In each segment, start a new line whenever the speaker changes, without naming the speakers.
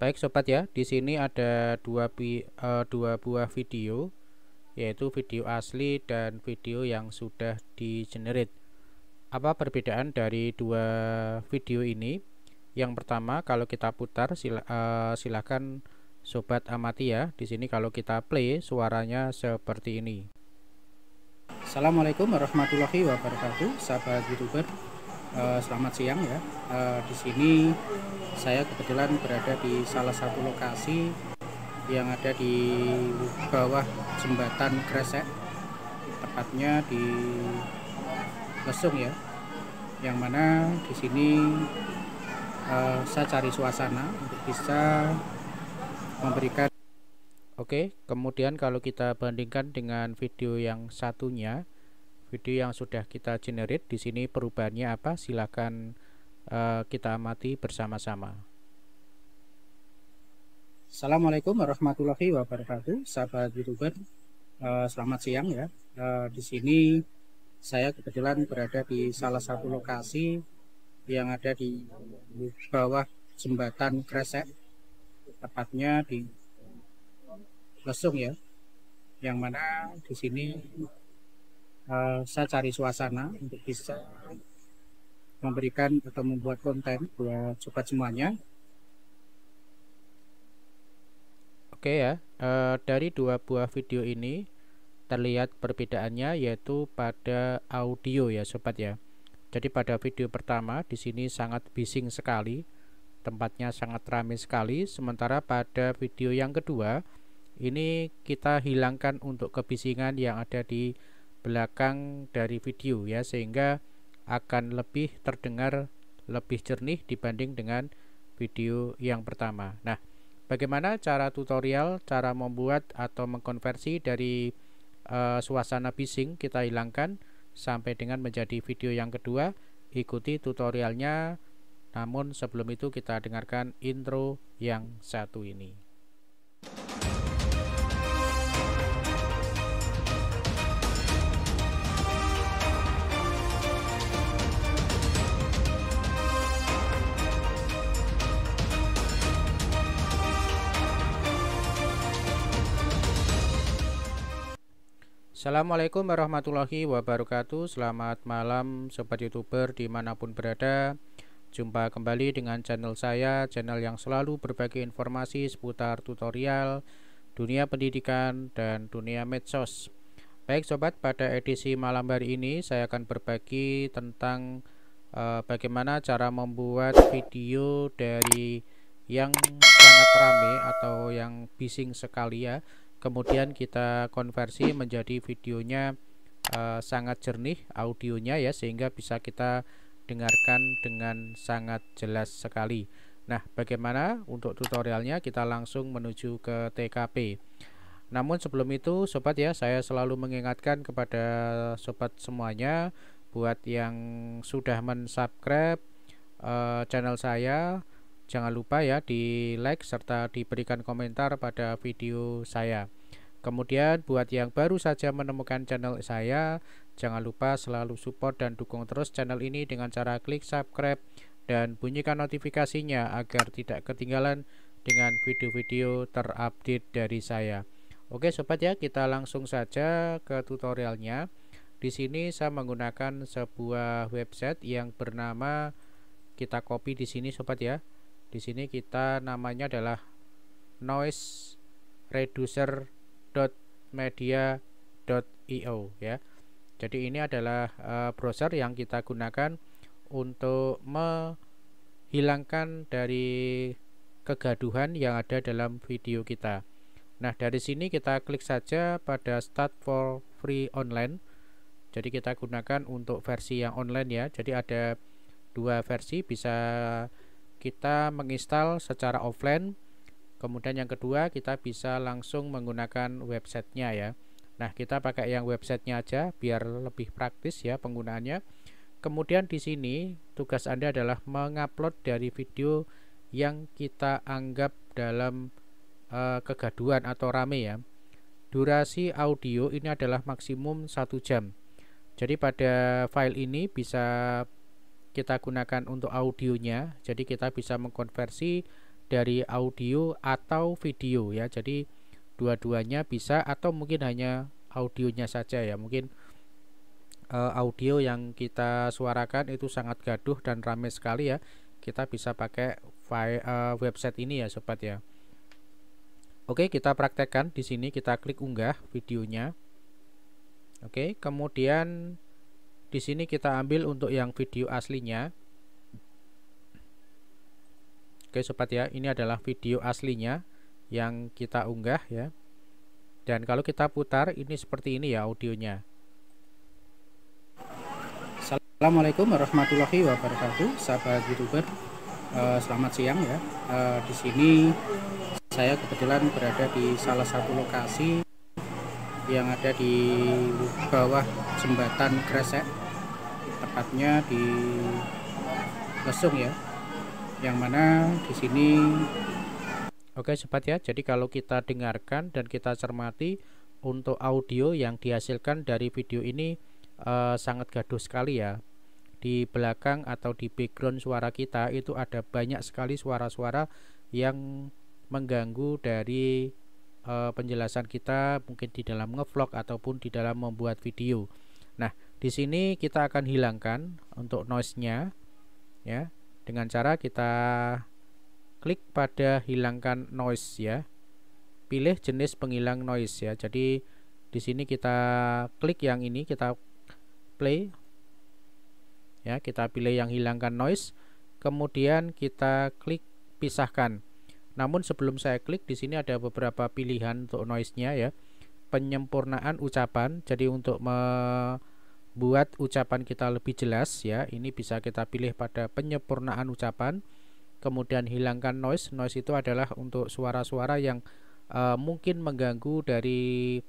Baik sobat ya, di sini ada dua buah video, yaitu video asli dan video yang sudah di generate. Apa perbedaan dari dua video ini? Yang pertama, kalau kita putar silakan sobat amati ya. Di sini kalau kita play suaranya seperti ini. Assalamualaikum warahmatullahi wabarakatuh, sahabat YouTuber. Selamat siang ya. Di sini saya kebetulan berada di salah satu lokasi yang ada di bawah jembatan Kresek, tepatnya di Lesung ya. Yang mana di sini saya cari suasana untuk bisa memberikan. Oke, kemudian kalau kita bandingkan dengan video yang satunya, video yang sudah kita generate, di sini perubahannya apa? Silakan kita amati bersama-sama. Assalamualaikum warahmatullahi wabarakatuh, sahabat YouTuber. Selamat siang ya. Di sini saya kebetulan berada di salah satu lokasi yang ada di bawah jembatan Kresek, tepatnya di Lesung ya. Yang mana di sini saya cari suasana untuk bisa memberikan atau membuat konten buat sobat semuanya. Oke ya, dari dua buah video ini terlihat perbedaannya yaitu pada audio ya sobat ya. Jadi pada video pertama di sini sangat bising sekali, tempatnya sangat ramai sekali. Sementara pada video yang kedua ini kita hilangkan untuk kebisingan yang ada di belakang dari video ya, sehingga akan lebih terdengar lebih jernih dibanding dengan video yang pertama. Nah, bagaimana cara tutorial cara membuat atau mengkonversi dari suasana bising kita hilangkan sampai dengan menjadi video yang kedua? Ikuti tutorialnya. Namun sebelum itu kita dengarkan intro yang satu ini. Assalamualaikum warahmatullahi wabarakatuh. Selamat malam sobat YouTuber dimanapun berada. Jumpa kembali dengan channel saya, channel yang selalu berbagi informasi seputar tutorial, dunia pendidikan, dan dunia medsos. Baik sobat, pada edisi malam hari ini saya akan berbagi tentang bagaimana cara membuat video dari yang sangat rame atau yang bising sekali ya, kemudian kita konversi menjadi videonya sangat jernih audionya ya, sehingga bisa kita dengarkan dengan sangat jelas sekali. Nah, bagaimana untuk tutorialnya? Kita langsung menuju ke TKP. Namun sebelum itu sobat ya, saya selalu mengingatkan kepada sobat semuanya, buat yang sudah mensubscribe channel saya, jangan lupa ya di like serta diberikan komentar pada video saya. Kemudian buat yang baru saja menemukan channel saya, jangan lupa selalu support dan dukung terus channel ini dengan cara klik subscribe dan bunyikan notifikasinya agar tidak ketinggalan dengan video-video terupdate dari saya. Oke sobat ya, kita langsung saja ke tutorialnya. Di sini saya menggunakan sebuah website yang bernama, kita copy di sini sobat ya. Di sini kita namanya adalah noisereducer.media.io ya. Jadi ini adalah browser yang kita gunakan untuk menghilangkan dari kegaduhan yang ada dalam video kita. Nah, dari sini kita klik saja pada start for free online. Jadi kita gunakan untuk versi yang online ya. Jadi ada dua versi, bisa kita menginstal secara offline. Kemudian yang kedua kita bisa langsung menggunakan websitenya ya. Nah, kita pakai yang websitenya aja biar lebih praktis ya penggunaannya. Kemudian di sini tugas Anda adalah mengupload dari video yang kita anggap dalam kegaduhan atau rame ya. Durasi audio ini adalah maksimum 1 jam. Jadi pada file ini bisa kita gunakan untuk audionya. Jadi kita bisa mengkonversi dari audio atau video ya. Jadi dua-duanya bisa, atau mungkin hanya audionya saja ya. Mungkin audio yang kita suarakan itu sangat gaduh dan ramai sekali ya, kita bisa pakai website ini ya sobat ya. Oke, kita praktekkan di sini. Kita klik unggah videonya. Oke, kemudian di sini kita ambil untuk yang video aslinya. Oke sobat ya, ini adalah video aslinya yang kita unggah ya. Dan kalau kita putar, ini seperti ini ya audionya. Assalamualaikum warahmatullahi wabarakatuh, sahabat YouTuber. Selamat siang ya. Di sini saya kebetulan berada di salah satu lokasi yang ada di bawah jembatan Kresek, tepatnya di Lesung ya. Yang mana di sini, oke sobat ya, jadi kalau kita dengarkan dan kita cermati, untuk audio yang dihasilkan dari video ini sangat gaduh sekali ya. Di belakang atau di background suara kita itu ada banyak sekali suara-suara yang mengganggu dari penjelasan kita, mungkin di dalam ngevlog ataupun di dalam membuat video. Nah, di sini kita akan hilangkan untuk noise-nya ya, dengan cara kita klik pada hilangkan noise ya. Pilih jenis penghilang noise ya. Jadi di sini kita klik yang ini, kita play ya, kita pilih yang hilangkan noise, kemudian kita klik pisahkan. Namun sebelum saya klik, di sini ada beberapa pilihan untuk noise-nya ya. Penyempurnaan ucapan, jadi untuk buat ucapan kita lebih jelas ya, ini bisa kita pilih pada penyempurnaan ucapan. Kemudian hilangkan noise. Noise itu adalah untuk suara-suara yang mungkin mengganggu dari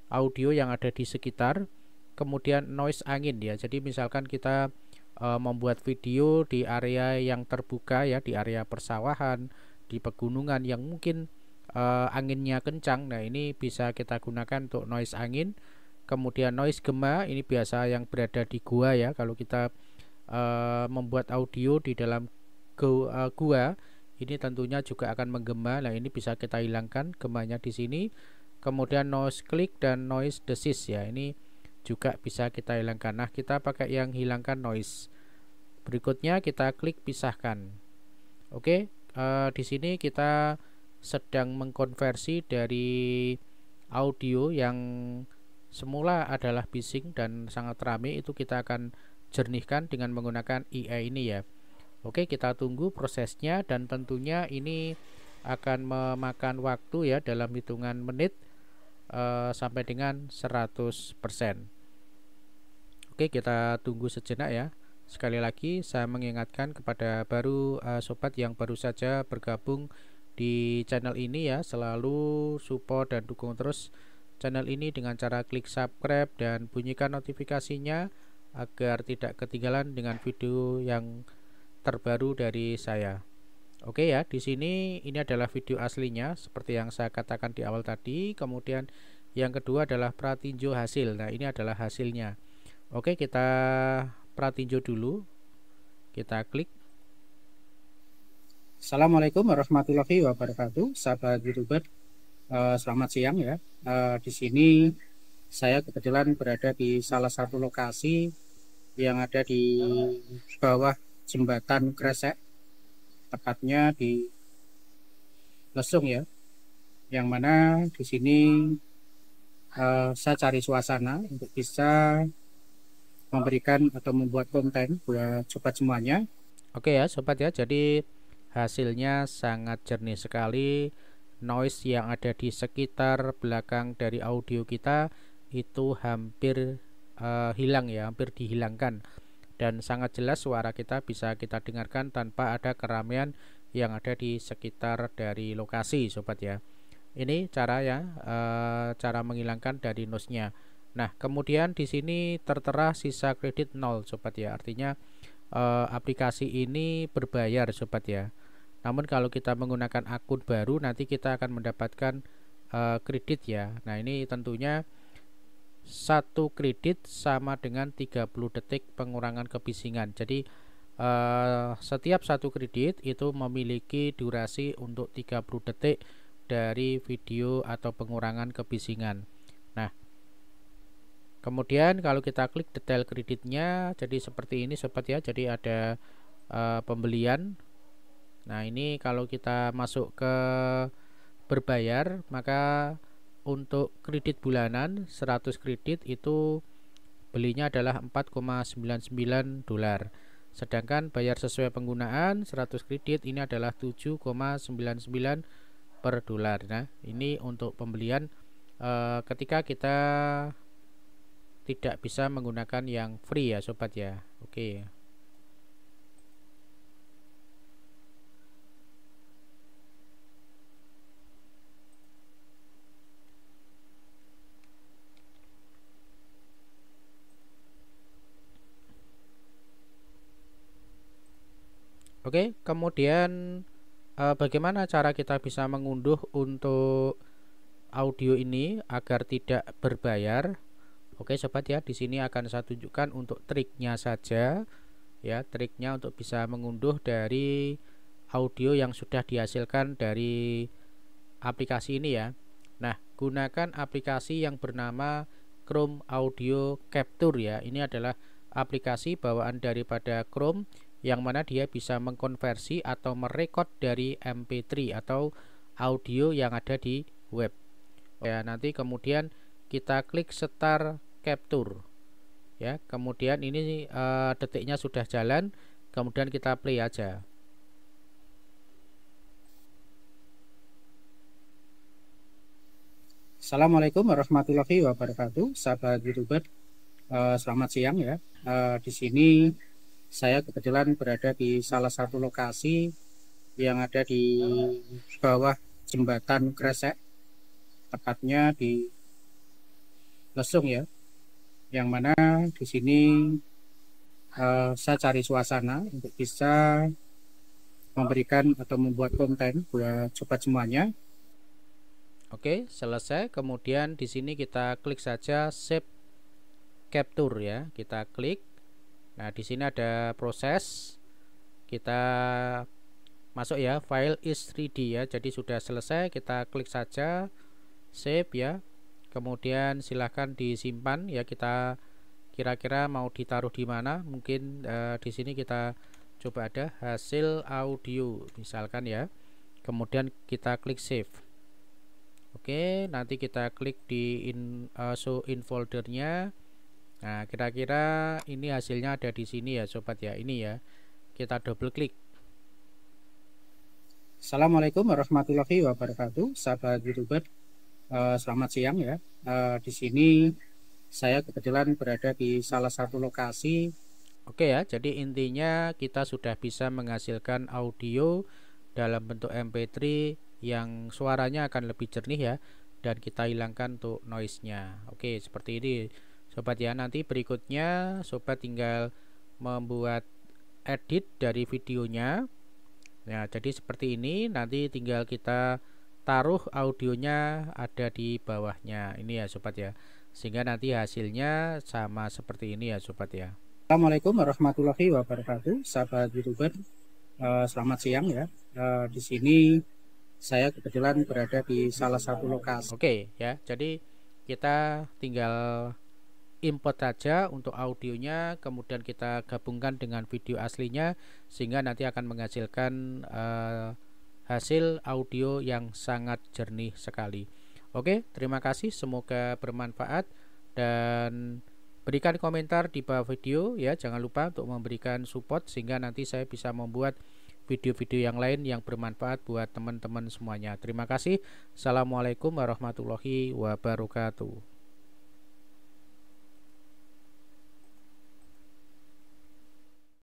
audio yang ada di sekitar. Kemudian noise angin ya, jadi misalkan kita membuat video di area yang terbuka ya, di area persawahan, di pegunungan yang mungkin anginnya kencang. Nah, ini bisa kita gunakan untuk noise angin. Kemudian noise gema, ini biasa yang berada di gua ya. Kalau kita membuat audio di dalam gua, ini tentunya juga akan menggema. Nah, ini bisa kita hilangkan gemanya di sini. Kemudian noise click dan noise desist ya, ini juga bisa kita hilangkan. Nah, kita pakai yang hilangkan noise. Berikutnya kita klik pisahkan. Oke, di sini kita sedang mengkonversi dari audio yang semula adalah bising dan sangat ramai, itu kita akan jernihkan dengan menggunakan AI ini ya. Oke, kita tunggu prosesnya, dan tentunya ini akan memakan waktu ya, dalam hitungan menit sampai dengan 100%. Oke, kita tunggu sejenak ya. Sekali lagi saya mengingatkan kepada sobat yang baru saja bergabung di channel ini ya, selalu support dan dukung terus channel ini dengan cara klik subscribe dan bunyikan notifikasinya agar tidak ketinggalan dengan video yang terbaru dari saya. Oke ya, di sini ini adalah video aslinya seperti yang saya katakan di awal tadi. Kemudian yang kedua adalah pratinjo hasil. Nah, ini adalah hasilnya. Oke, kita pratinjo dulu. Kita klik. Assalamualaikum warahmatullahi wabarakatuh, sahabat YouTuber. Selamat siang ya. Di sini saya kebetulan berada di salah satu lokasi yang ada di bawah jembatan Kresek, tepatnya di Lesung ya. Yang mana di sini saya cari suasana untuk bisa memberikan atau membuat konten buat sobat semuanya. Oke ya sobat ya, jadi hasilnya sangat jernih sekali. Noise yang ada di sekitar belakang dari audio kita itu hampir hilang ya, hampir dihilangkan, dan sangat jelas suara kita bisa kita dengarkan tanpa ada keramaian yang ada di sekitar dari lokasi sobat ya. Ini cara ya, cara menghilangkan dari noise-nya. Nah, kemudian di sini tertera sisa kredit 0 sobat ya, artinya aplikasi ini berbayar sobat ya. Namun kalau kita menggunakan akun baru, nanti kita akan mendapatkan kredit ya. Nah, ini tentunya 1 kredit sama dengan 30 detik pengurangan kebisingan. Jadi setiap satu kredit itu memiliki durasi untuk 30 detik dari video atau pengurangan kebisingan. Nah, kemudian kalau kita klik detail kreditnya, jadi seperti ini sobat ya. Jadi ada pembelian. Nah, ini kalau kita masuk ke berbayar, maka untuk kredit bulanan 100 kredit itu belinya adalah 4,99 dolar. Sedangkan bayar sesuai penggunaan 100 kredit ini adalah 7,99 per dolar. Nah, ini untuk pembelian ketika kita tidak bisa menggunakan yang free ya sobat ya. Oke. Oke, kemudian bagaimana cara kita bisa mengunduh untuk audio ini agar tidak berbayar? Oke sobat ya, di sini akan saya tunjukkan untuk triknya saja ya, triknya untuk bisa mengunduh dari audio yang sudah dihasilkan dari aplikasi ini ya. Nah, gunakan aplikasi yang bernama Chrome Audio Capture ya. Ini adalah aplikasi bawaan daripada Chrome yang mana dia bisa mengkonversi atau merekod dari MP3 atau audio yang ada di web. Ya, nanti kemudian kita klik Start Capture. Ya, kemudian ini detiknya sudah jalan, kemudian kita play aja. Assalamualaikum warahmatullahi wabarakatuh, sahabat YouTuber. Selamat siang ya. Di sini saya kebetulan berada di salah satu lokasi yang ada di bawah jembatan Kresek, tepatnya di Lesung ya. Yang mana di sini saya cari suasana untuk bisa memberikan atau membuat konten buat sobat semuanya. Oke, selesai. Kemudian di sini kita klik saja Save Capture ya. Kita klik. Nah, di sini ada proses. Kita masuk ya, file is ready ya. Jadi sudah selesai, kita klik saja save ya. Kemudian silahkan disimpan ya. Kita kira-kira mau ditaruh di mana? Mungkin di sini kita coba ada hasil audio misalkan ya. Kemudian kita klik save. Oke, nanti kita klik di show in foldernya. Nah, kira-kira ini hasilnya ada di sini ya sobat ya. Ini ya, kita double klik. Assalamualaikum warahmatullahi wabarakatuh, sahabat YouTuber. Selamat siang ya. Di sini saya kebetulan berada di salah satu lokasi. Oke ya, jadi intinya kita sudah bisa menghasilkan audio dalam bentuk MP3 yang suaranya akan lebih jernih ya, dan kita hilangkan untuk noise-nya. Oke, seperti ini sobat ya. Nanti berikutnya sobat tinggal membuat edit dari videonya. Nah, jadi seperti ini. Nanti tinggal kita taruh audionya ada di bawahnya ini ya sobat ya, sehingga nanti hasilnya sama seperti ini ya sobat ya. Assalamualaikum warahmatullahi wabarakatuh, sahabat YouTuber. Selamat siang ya. Di sini saya kebetulan berada di salah satu lokasi. Oke ya, jadi kita tinggal import saja untuk audionya, kemudian kita gabungkan dengan video aslinya, sehingga nanti akan menghasilkan hasil audio yang sangat jernih sekali. Oke, terima kasih, semoga bermanfaat, dan berikan komentar di bawah video ya. Jangan lupa untuk memberikan support sehingga nanti saya bisa membuat video-video yang lain yang bermanfaat buat teman-teman semuanya. Terima kasih. Assalamualaikum warahmatullahi wabarakatuh.